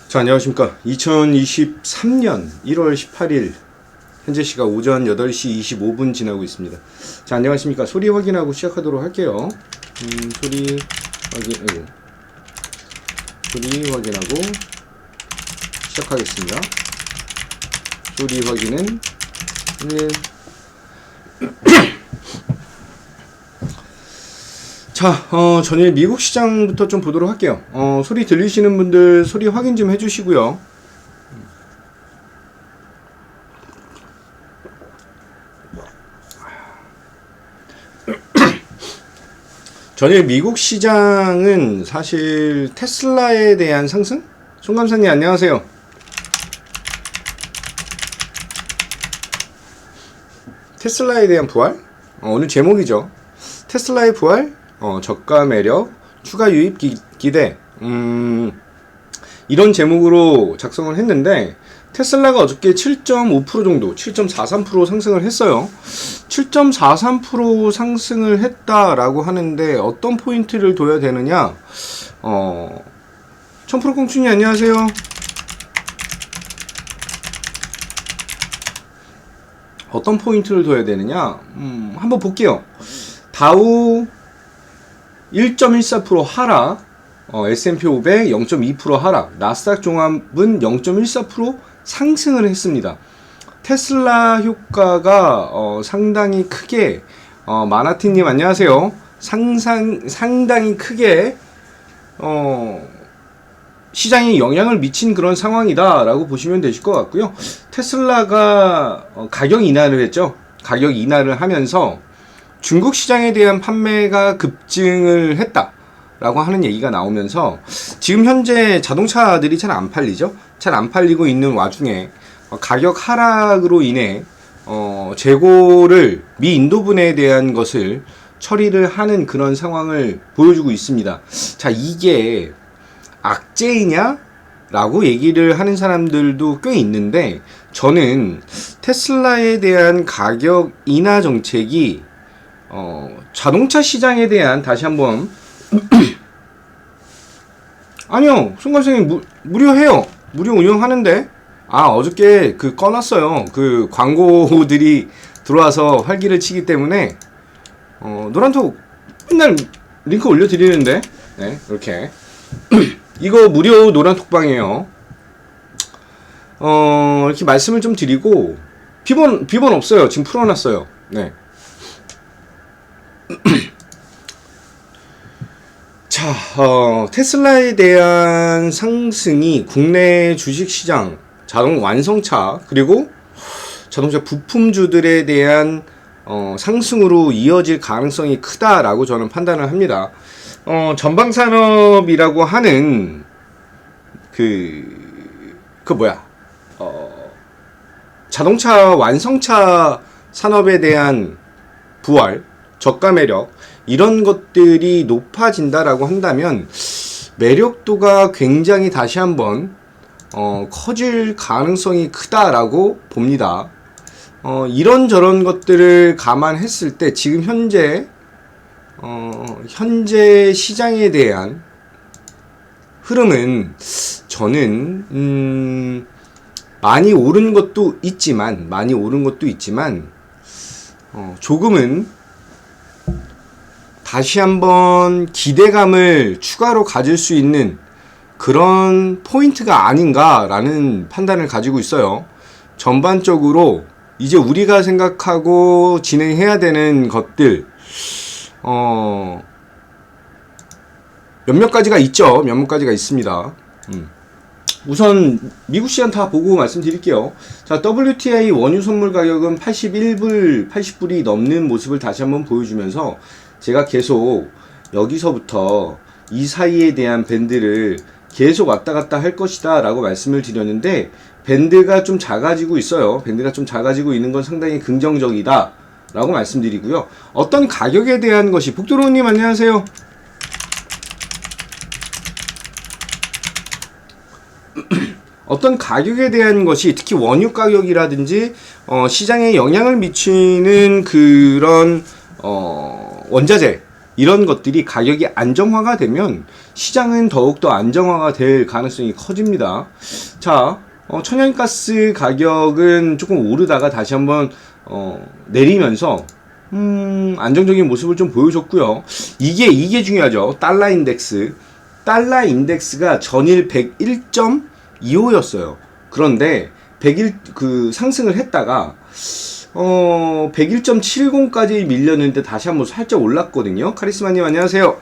자, 안녕하십니까. 2023년 1월 18일 현재 시각 오전 8시 25분 지나고 있습니다. 자, 안녕하십니까. 소리 확인하고 시작하도록 할게요. 소리 확인하고 시작하겠습니다. 소리 확인은 1. 자, 전일 미국 시장부터 좀 보도록 할게요. 소리 들리시는 분들 소리 확인 좀 해주시고요. 전일 미국 시장은 사실 테슬라에 대한 상승? 송감사님 안녕하세요. 테슬라에 대한 부활? 오늘 제목이죠. 테슬라의 부활? 저가 매력, 추가 유입 기대, 이런 제목으로 작성을 했는데, 테슬라가 어저께 7.5% 정도, 7.43% 상승을 했어요. 7.43% 상승을 했다라고 하는데, 어떤 포인트를 둬야 되느냐? 1000% 공춘이 안녕하세요. 어떤 포인트를 둬야 되느냐? 한번 볼게요. 다우 1.14% 하락, S&P 500 0.2% 하락, 나스닥 종합은 0.14% 상승을 했습니다. 테슬라 효과가 상당히 크게, 마나티님 안녕하세요. 상당히 크게 시장에 영향을 미친 그런 상황이다라고 보시면 되실 것 같고요. 테슬라가 가격 인하를 했죠. 가격 인하를 하면서 중국 시장에 대한 판매가 급증을 했다라고 하는 얘기가 나오면서 지금 현재 자동차들이 잘 안 팔리죠. 잘 안 팔리고 있는 와중에 가격 하락으로 인해 재고를 미 인도분에 대한 것을 처리를 하는 그런 상황을 보여주고 있습니다. 자, 이게 악재이냐? 라고 얘기를 하는 사람들도 꽤 있는데, 저는 테슬라에 대한 가격 인하 정책이 자동차 시장에 대한 다시 한번 아니요, 송감생님 무료해요. 무료 운영하는데. 어저께 꺼놨어요. 광고들이 들어와서 활기를 치기 때문에 노란톡 맨날 링크 올려드리는데, 네, 이렇게 이거 무료 노란톡방이에요. 이렇게 말씀을 좀 드리고, 비번 없어요. 지금 풀어놨어요. 네. 자, 테슬라에 대한 상승이 국내 주식시장, 자동 완성차, 그리고 자동차 부품주들에 대한 상승으로 이어질 가능성이 크다라고 저는 판단을 합니다. 전방산업이라고 하는 자동차 완성차 산업에 대한 부활, 저가 매력, 이런 것들이 높아진다라고 한다면 매력도가 굉장히 다시 한번 커질 가능성이 크다라고 봅니다. 이런저런 것들을 감안했을 때 지금 현재 시장에 대한 흐름은 저는 많이 오른 것도 있지만 조금은 다시 한번 기대감을 추가로 가질 수 있는 그런 포인트가 아닌가라는 판단을 가지고 있어요. 전반적으로 이제 우리가 생각하고 진행해야 되는 것들 몇몇 가지가 있죠. 몇몇 가지가 있습니다. 우선 미국 시장 다 보고 말씀드릴게요. 자, WTI 원유 선물 가격은 80불이 넘는 모습을 다시 한번 보여주면서 제가 계속 여기서부터 이 사이에 대한 밴드를 계속 왔다 갔다 할 것이다 라고 말씀을 드렸는데, 밴드가 좀 작아지고 있어요. 밴드가 좀 작아지고 있는 건 상당히 긍정적이다 라고 말씀드리고요. 어떤 가격에 대한 것이, 복도로우님 안녕하세요. 어떤 가격에 대한 것이, 특히 원유 가격이라든지 시장에 영향을 미치는 그런 원자재 이런 것들이 가격이 안정화가 되면 시장은 더욱더 안정화가 될 가능성이 커집니다. 자, 천연가스 가격은 조금 오르다가 다시 한번 내리면서 안정적인 모습을 좀 보여줬고요. 이게 중요하죠. 달러 인덱스. 달러 인덱스가 전일 101.25였어요. 그런데 101 상승을 했다가 101.70까지 밀렸는데 다시 한번 살짝 올랐거든요. 카리스마님 안녕하세요.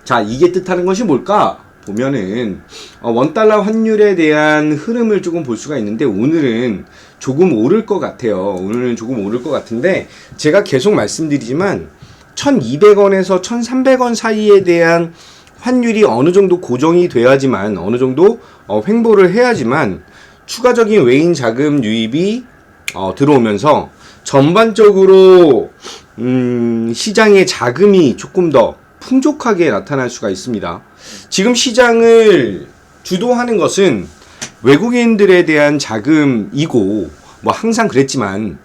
자, 이게 뜻하는 것이 뭘까? 보면은 원달러 환율에 대한 흐름을 조금 볼 수가 있는데 오늘은 조금 오를 것 같아요. 오늘은 조금 오를 것 같은데 제가 계속 말씀드리지만 1200원에서 1300원 사이에 대한 환율이 어느 정도 고정이 돼야지만 어느 정도 횡보를 해야지만 추가적인 외인 자금 유입이 들어오면서 전반적으로 시장의 자금이 조금 더 풍족하게 나타날 수가 있습니다. 지금 시장을 주도하는 것은 외국인들에 대한 자금이고 뭐 항상 그랬지만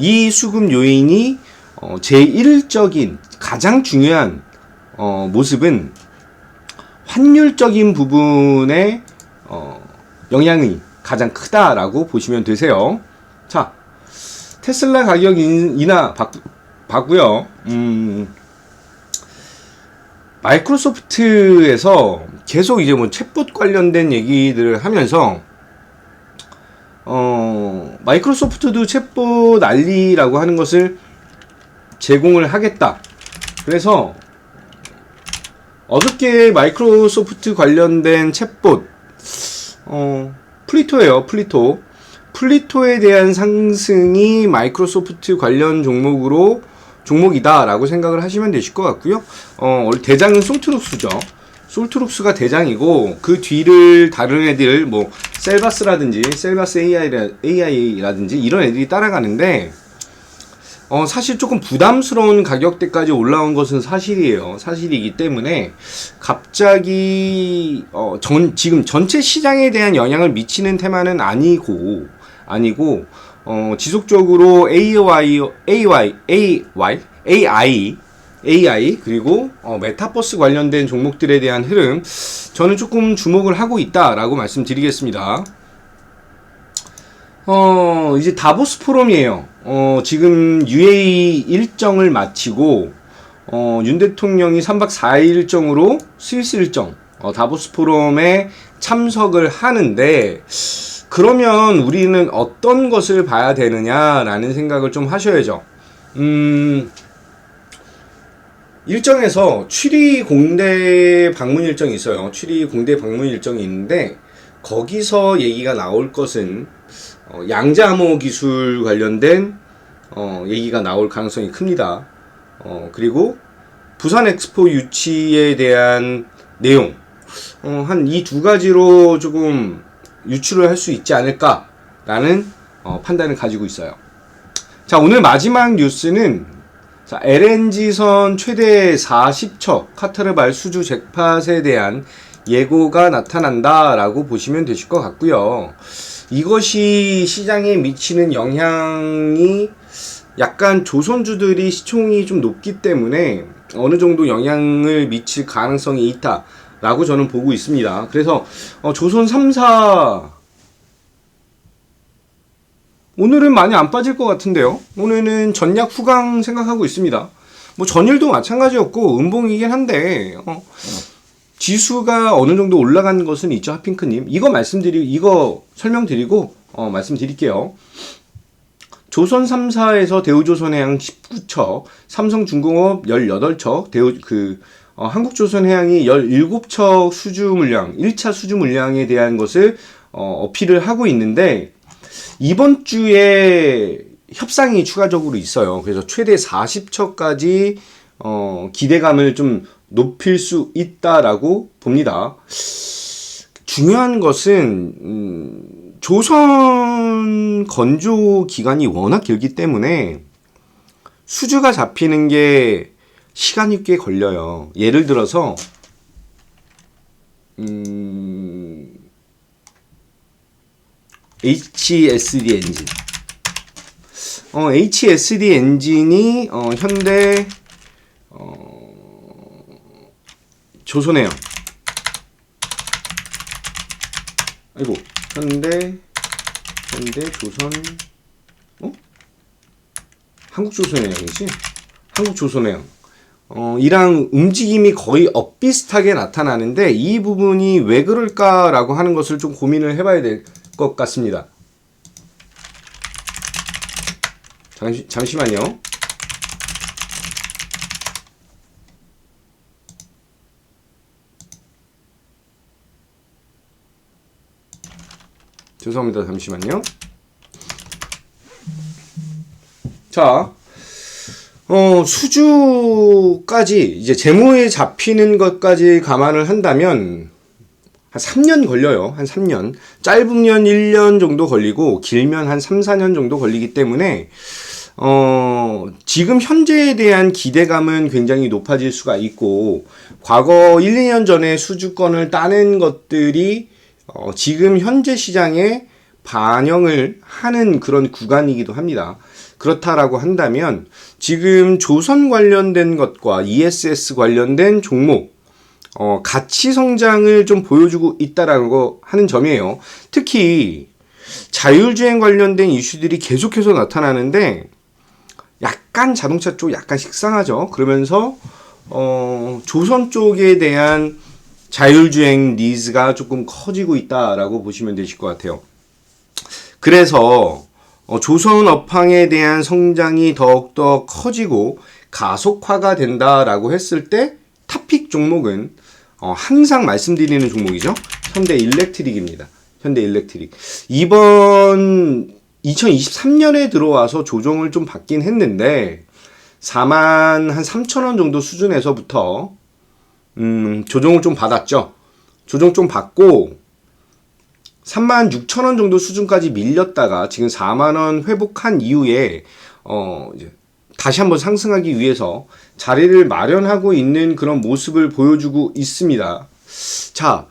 이 수급 요인이 제1적인 가장 중요한 모습은 환율적인 부분에 영향이 가장 크다라고 보시면 되세요. 자, 테슬라 가격 인하 봤고요. 마이크로소프트에서 계속 이제 뭐 챗봇 관련된 얘기들을 하면서 마이크로소프트도 챗봇 알리라고 하는 것을 제공을 하겠다. 그래서 어저께 마이크로소프트 관련된 챗봇 플리토예요. 플리토에 대한 상승이 마이크로소프트 관련 종목이다 라고 생각을 하시면 되실 것 같고요. 대장은 솔트룩스죠. 솔트룩스가 대장이고 그 뒤를 다른 애들 뭐 셀바스 AI라든지 이런 애들이 따라가는데 사실 조금 부담스러운 가격대까지 올라온 것은 사실이에요. 사실이기 때문에 갑자기 지금 전체 시장에 대한 영향을 미치는 테마는 아니고 지속적으로 AI 그리고 메타버스 관련된 종목들에 대한 흐름 저는 조금 주목을 하고 있다라고 말씀드리겠습니다. 이제 다보스 포럼이에요. 지금 UAE 일정을 마치고 윤 대통령이 3박 4일 일정으로 스위스 일정 다보스 포럼에 참석을 하는데 그러면 우리는 어떤 것을 봐야 되느냐라는 생각을 좀 하셔야죠. 일정에서 취리 공대 방문 일정이 있어요. 취리 공대 방문 일정이 있는데 거기서 얘기가 나올 것은 양자암호 기술 관련된 얘기가 나올 가능성이 큽니다. 그리고 부산 엑스포 유치에 대한 내용 한 이 두 가지로 조금 유출을 할 수 있지 않을까라는 판단을 가지고 있어요. 자, 오늘 마지막 뉴스는 LNG선 최대 40척 카타르발 수주 잭팟에 대한 예고가 나타난다라고 보시면 되실 것 같고요. 이것이 시장에 미치는 영향이 약간 조선주들이 시총이 좀 높기 때문에 어느 정도 영향을 미칠 가능성이 있다라고 저는 보고 있습니다. 그래서 조선 3사 오늘은 많이 안 빠질 것 같은데요. 오늘은 전략 후강 생각하고 있습니다. 뭐 전일도 마찬가지였고 음봉이긴 한데 지수가 어느 정도 올라간 것은 있죠. 핫핑크님 이거 설명드리고 말씀드릴게요. 조선 3사에서 대우조선해양 19척, 삼성중공업 18척, 한국조선해양이 17척 수주 물량, 1차 수주 물량에 대한 것을 어필을 하고 있는데 이번 주에 협상이 추가적으로 있어요. 그래서 최대 40척까지 기대감을 좀 높일 수 있다라고 봅니다. 중요한 것은 조선 건조 기간이 워낙 길기 때문에 수주가 잡히는 게 시간이 꽤 걸려요. 예를 들어서 HSD 엔진 HSD 엔진이 현대 조선해요. 아이고, 현대 조선 한국조선해양이지? 한국조선해양. 이랑 움직임이 거의 엇비슷하게 나타나는데 이 부분이 왜 그럴까라고 하는 것을 좀 고민을 해봐야 될 것 같습니다. 잠시만요. 죄송합니다. 잠시만요. 자, 수주까지 이제 재무에 잡히는 것까지 감안을 한다면 한 3년 걸려요. 한 3년. 짧으면 1년 정도 걸리고 길면 한 3, 4년 정도 걸리기 때문에 지금 현재에 대한 기대감은 굉장히 높아질 수가 있고 과거 1, 2년 전에 수주권을 따낸 것들이 지금 현재 시장에 반영을 하는 그런 구간이기도 합니다. 그렇다라고 한다면 지금 조선 관련된 것과 ESS 관련된 종목 가치 성장을 좀 보여주고 있다라고 하는 점이에요. 특히 자율주행 관련된 이슈들이 계속해서 나타나는데 약간 자동차 쪽 약간 식상하죠. 그러면서 조선 쪽에 대한 자율주행 니즈가 조금 커지고 있다라고 보시면 되실 것 같아요. 그래서 조선 업황에 대한 성장이 더욱더 커지고 가속화가 된다라고 했을 때 탑픽 종목은 항상 말씀드리는 종목이죠. 현대일렉트릭입니다. 현대일렉트릭. 이번 2023년에 들어와서 조정을 좀 받긴 했는데 4만 한 3천원 정도 수준에서부터 조정을 좀 받았죠. 조정 좀 받고 3만 6천원 정도 수준까지 밀렸다가 지금 4만원 회복한 이후에 이제 다시 한번 상승하기 위해서 자리를 마련하고 있는 그런 모습을 보여주고 있습니다. 자,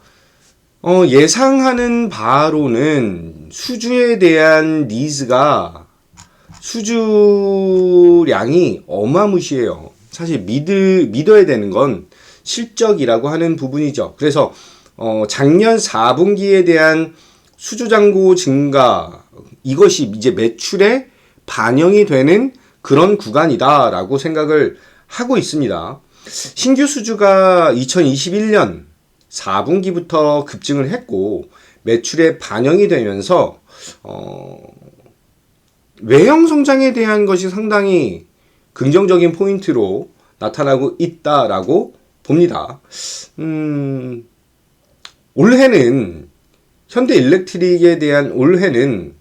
예상하는 바로는 수주에 대한 니즈가 수주량이 어마무시해요. 사실 믿어야 되는 건 실적이라고 하는 부분이죠. 그래서 작년 4분기에 대한 수주잔고 증가 이것이 이제 매출에 반영이 되는 그런 구간이다라고 생각을 하고 있습니다. 신규 수주가 2021년 4분기부터 급증을 했고 매출에 반영이 되면서 외형 성장에 대한 것이 상당히 긍정적인 포인트로 나타나고 있다라고 봅니다. 올해는 현대일렉트릭에 대한 올해는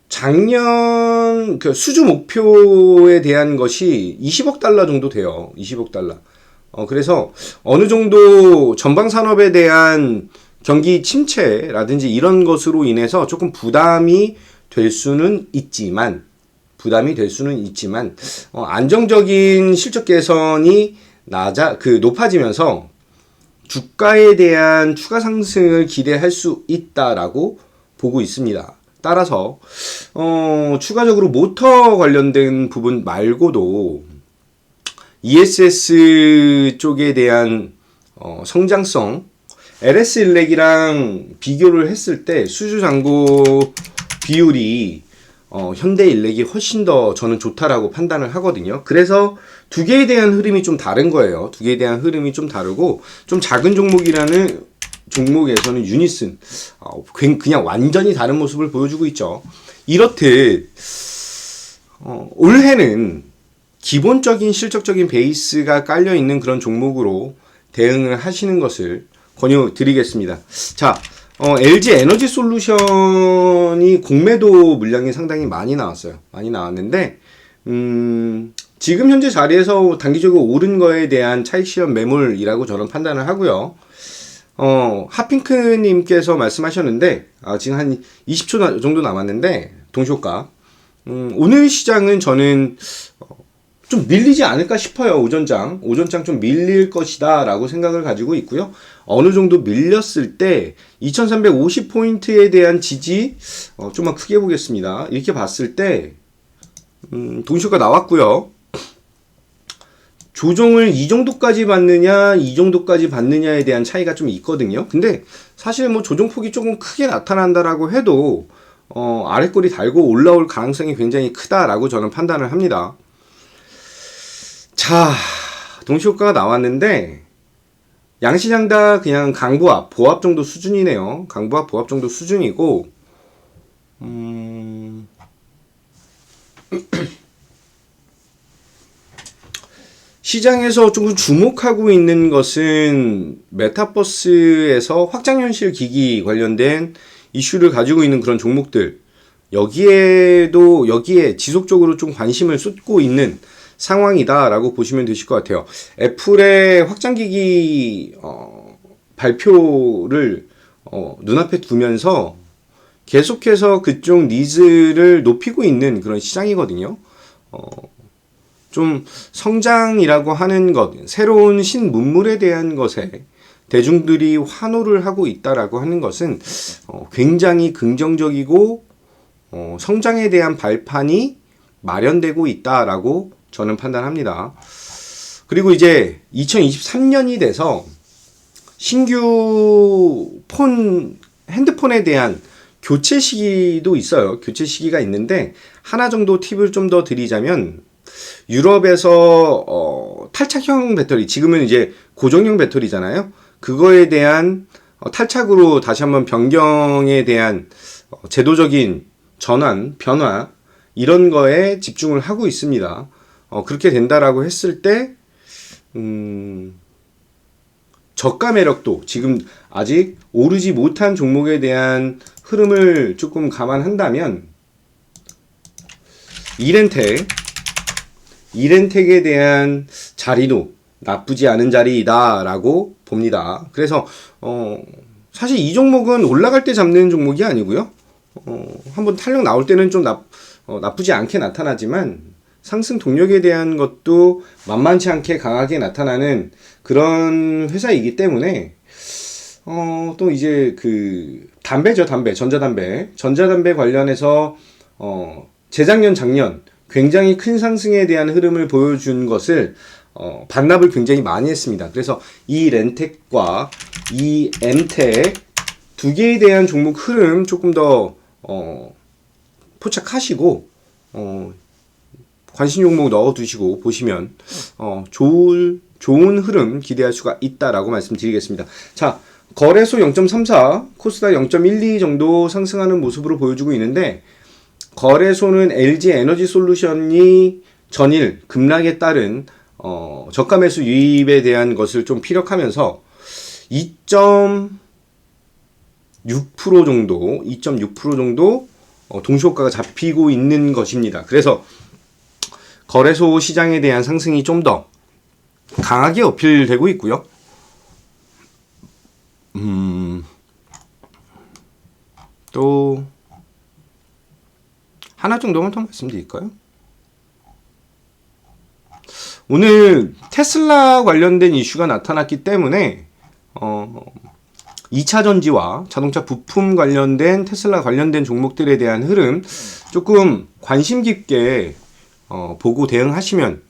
작년 그 수주 목표에 대한 것이 20억 달러 정도 돼요. 20억 달러. 그래서 어느 정도 전방 산업에 대한 경기 침체라든지 이런 것으로 인해서 조금 부담이 될 수는 있지만 안정적인 실적 개선이 높아지면서 주가에 대한 추가 상승을 기대할 수 있다라고 보고 있습니다. 따라서 추가적으로 모터 관련된 부분 말고도 ESS 쪽에 대한 성장성 LS 일렉이랑 비교를 했을 때 수주 잔고 비율이 현대일렉이 훨씬 더 저는 좋다라고 판단을 하거든요. 그래서 두 개에 대한 흐름이 좀 다른 거예요. 두 개에 대한 흐름이 좀 다르고 좀 작은 종목이라는 종목에서는 유니슨 그냥 완전히 다른 모습을 보여주고 있죠. 이렇듯 올해는 기본적인 실적적인 베이스가 깔려있는 그런 종목으로 대응을 하시는 것을 권유드리겠습니다. 자, LG 에너지 솔루션이 공매도 물량이 상당히 많이 나왔어요. 많이 나왔는데 지금 현재 자리에서 단기적으로 오른 거에 대한 차익 실현 매물이라고 저는 판단을 하고요. 하핑크님께서 말씀하셨는데 지금 한 20초 정도 남았는데 동시효과 오늘 시장은 저는 좀 밀리지 않을까 싶어요. 오전장 좀 밀릴 것이다 라고 생각을 가지고 있고요. 어느 정도 밀렸을 때 2350포인트에 대한 지지 좀만 크게 보겠습니다. 이렇게 봤을 때 동시효과 나왔고요. 조정을 이 정도까지 받느냐 이 정도까지 받느냐에 대한 차이가 좀 있거든요. 근데 사실 뭐 조정폭이 조금 크게 나타난다라고 해도 아랫골이 달고 올라올 가능성이 굉장히 크다라고 저는 판단을 합니다. 자, 동시효과가 나왔는데 양시장 다 그냥 강보합, 보합 정도 수준이네요. 강보합, 보합 정도 수준이고 시장에서 조금 주목하고 있는 것은 메타버스에서 확장현실 기기 관련된 이슈를 가지고 있는 그런 종목들, 여기에 지속적으로 좀 관심을 쏟고 있는 상황이다라고 보시면 되실 것 같아요. 애플의 확장기기 발표를 눈앞에 두면서 계속해서 그쪽 니즈를 높이고 있는 그런 시장이거든요. 좀 성장이라고 하는 것, 새로운 신문물에 대한 것에 대중들이 환호를 하고 있다라고 하는 것은 굉장히 긍정적이고 성장에 대한 발판이 마련되고 있다라고 저는 판단합니다. 그리고 이제 2023년이 돼서 신규 핸드폰에 대한 교체 시기도 있어요. 교체 시기가 있는데 하나 정도 팁을 좀 더 드리자면 유럽에서 탈착형 배터리, 지금은 이제 고정형 배터리잖아요. 그거에 대한 탈착으로 다시 한번 변경에 대한 제도적인 전환, 변화 이런 거에 집중을 하고 있습니다. 그렇게 된다라고 했을 때 저가 매력도 지금 아직 오르지 못한 종목에 대한 흐름을 조금 감안한다면 이렌텍에 대한 자리도 나쁘지 않은 자리이다라고 봅니다. 그래서 사실 이 종목은 올라갈 때 잡는 종목이 아니고요. 한번 탄력 나올 때는 좀 나쁘지 않게 나타나지만 상승 동력에 대한 것도 만만치 않게 강하게 나타나는 그런 회사이기 때문에 또 이제 그 담배죠, 전자담배 관련해서 재작년 작년 굉장히 큰 상승에 대한 흐름을 보여준 것을 반납을 굉장히 많이 했습니다. 그래서 이 렌텍과 이 엠텍 두 개에 대한 종목 흐름 조금 더 포착하시고 관심 종목 넣어두시고 보시면 좋은 흐름 기대할 수가 있다라고 말씀드리겠습니다. 자, 거래소 0.34, 코스닥 0.12 정도 상승하는 모습으로 보여주고 있는데 거래소는 LG 에너지 솔루션이 전일 급락에 따른 저가 매수 유입에 대한 것을 좀 피력하면서 2.6% 정도 동시효과가 잡히고 있는 것입니다. 그래서 거래소 시장에 대한 상승이 좀 더 강하게 어필되고 있고요. 또 하나 정도만 더 말씀드릴까요? 오늘 테슬라 관련된 이슈가 나타났기 때문에 2차 전지와 자동차 부품 관련된 테슬라 관련된 종목들에 대한 흐름 조금 관심 깊게 보고 대응하시면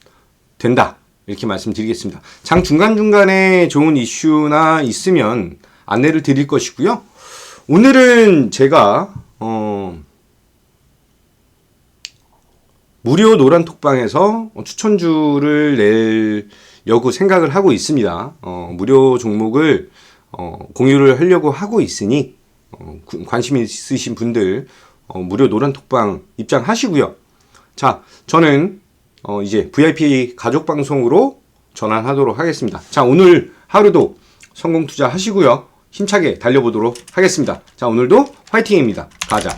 된다, 이렇게 말씀드리겠습니다. 장 중간중간에 좋은 이슈나 있으면 안내를 드릴 것이고요. 오늘은 제가 무료 노란톡방에서 추천주를 내려고 생각을 하고 있습니다. 무료 종목을 공유를 하려고 하고 있으니 관심 있으신 분들 무료 노란톡방 입장하시고요. 자, 저는 이제 VIP 가족 방송으로 전환하도록 하겠습니다. 자, 오늘 하루도 성공 투자하시고요. 힘차게 달려보도록 하겠습니다. 자, 오늘도 화이팅입니다. 가자.